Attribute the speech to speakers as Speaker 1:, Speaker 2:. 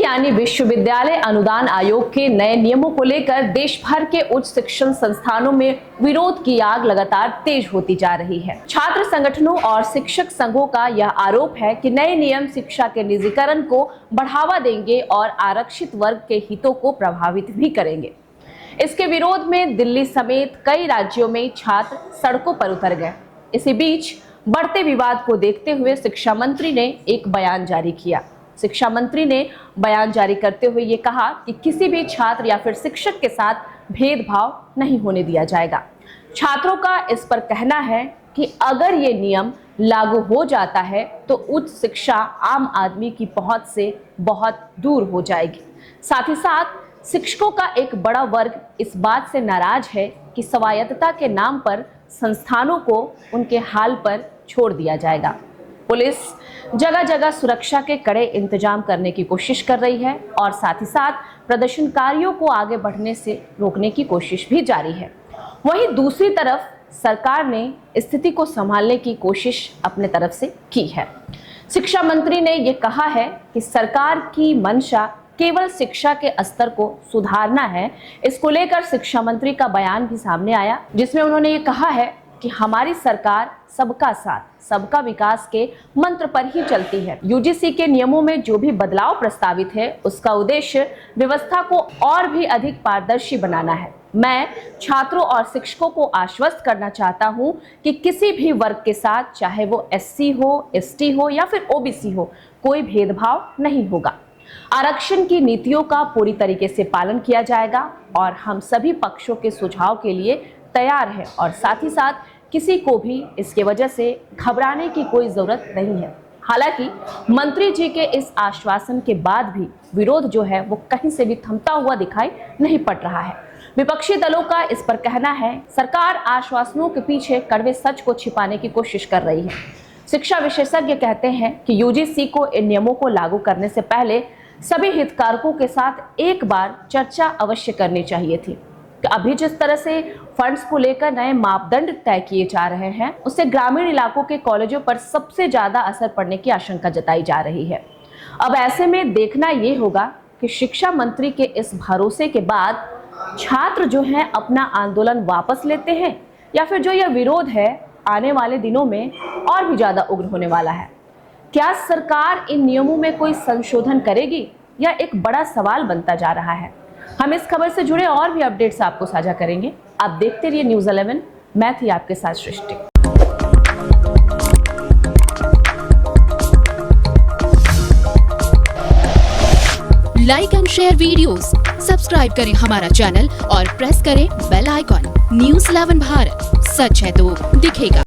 Speaker 1: यानी विश्वविद्यालय अनुदान आयोग के नए नियमों को लेकर देश भर के उच्च शिक्षण संस्थानों में विरोध की आग लगातार तेज होती जा रही है। छात्र संगठनों और शिक्षक संघों का यह आरोप है कि नए नियम शिक्षा के निजीकरण को बढ़ावा देंगे और आरक्षित वर्ग के हितों को प्रभावित भी करेंगे। इसके विरोध में दिल्ली समेत कई राज्यों में छात्र सड़कों पर उतर गए। इसी बीच बढ़ते विवाद को देखते हुए शिक्षा मंत्री ने एक बयान जारी किया। शिक्षा मंत्री ने बयान जारी करते हुए ये कहा कि किसी भी छात्र या फिर शिक्षक के साथ भेदभाव नहीं होने दिया जाएगा। छात्रों का इस पर कहना है कि अगर ये नियम लागू हो जाता है तो उच्च शिक्षा आम आदमी की पहुंच से बहुत दूर हो जाएगी। साथ ही साथ शिक्षकों का एक बड़ा वर्ग इस बात से नाराज है कि स्वायत्तता के नाम पर संस्थानों को उनके हाल पर छोड़ दिया जाएगा। पुलिस जगह जगह सुरक्षा के कड़े इंतजाम करने की कोशिश कर रही है और साथ ही साथ प्रदर्शनकारियों को आगे बढ़ने से रोकने की कोशिश भी जारी है। वहीं दूसरी तरफ सरकार ने स्थिति को संभालने की कोशिश अपने तरफ से की है। शिक्षा मंत्री ने ये कहा है कि सरकार की मंशा केवल शिक्षा के स्तर को सुधारना है। इसको लेकर शिक्षा मंत्री का बयान भी सामने आया, जिसमें उन्होंने ये कहा है कि हमारी सरकार सबका साथ सबका विकास के मंत्र पर ही चलती है। यूजीसी के नियमों में जो भी बदलाव प्रस्तावित है उसका उद्देश्य व्यवस्था को और भी अधिक पारदर्शी बनाना है। मैं छात्रों और शिक्षकों को आश्वस्त करना चाहता हूं कि किसी भी वर्ग के साथ, चाहे वो एससी हो, एसटी हो या फिर ओबीसी हो, कोई भेदभाव नहीं होगा। आरक्षण की नीतियों का पूरी तरीके से पालन किया जाएगा और हम सभी पक्षों के सुझाव के लिए तैयार है और साथ ही साथ किसी को भी इसके वजह से घबराने की कोई जरूरत नहीं है। हालांकि मंत्री जी के इस आश्वासन के बाद भी विरोध जो है वो कहीं से भी थमता हुआ दिखाई नहीं पड़ रहा है। विपक्षी दलों का इस पर कहना है सरकार आश्वासनों के पीछे कड़वे सच को छिपाने की कोशिश कर रही है। शिक्षा विशेषज्ञ कहते हैं कि यूजीसी को इन नियमों को लागू करने से पहले सभी हितधारकों के साथ एक बार चर्चा अवश्य करनी चाहिए थी। अभी जिस तरह से फंड्स को लेकर नए मापदंड तय किए जा रहे हैं, उससे ग्रामीण इलाकों के कॉलेजों पर सबसे ज्यादा असर पड़ने की आशंका जताई जा रही है। अब ऐसे में देखना ये होगा कि शिक्षा मंत्री के इस भरोसे के बाद छात्र जो हैं अपना आंदोलन वापस लेते हैं या फिर जो यह विरोध है आने वाले दिनों में और भी ज्यादा उग्र होने वाला है। क्या सरकार इन नियमों में कोई संशोधन करेगी, यह एक बड़ा सवाल बनता जा रहा है। हम इस खबर से जुड़े और भी अपडेट्स आपको साझा करेंगे। आप देखते रहिए न्यूज़ 11। मैं थी आपके साथ Srishti.
Speaker 2: Like and share videos, subscribe करें हमारा चैनल और प्रेस करें बेल आइकॉन। न्यूज़ 11 भारत, सच है तो दिखेगा।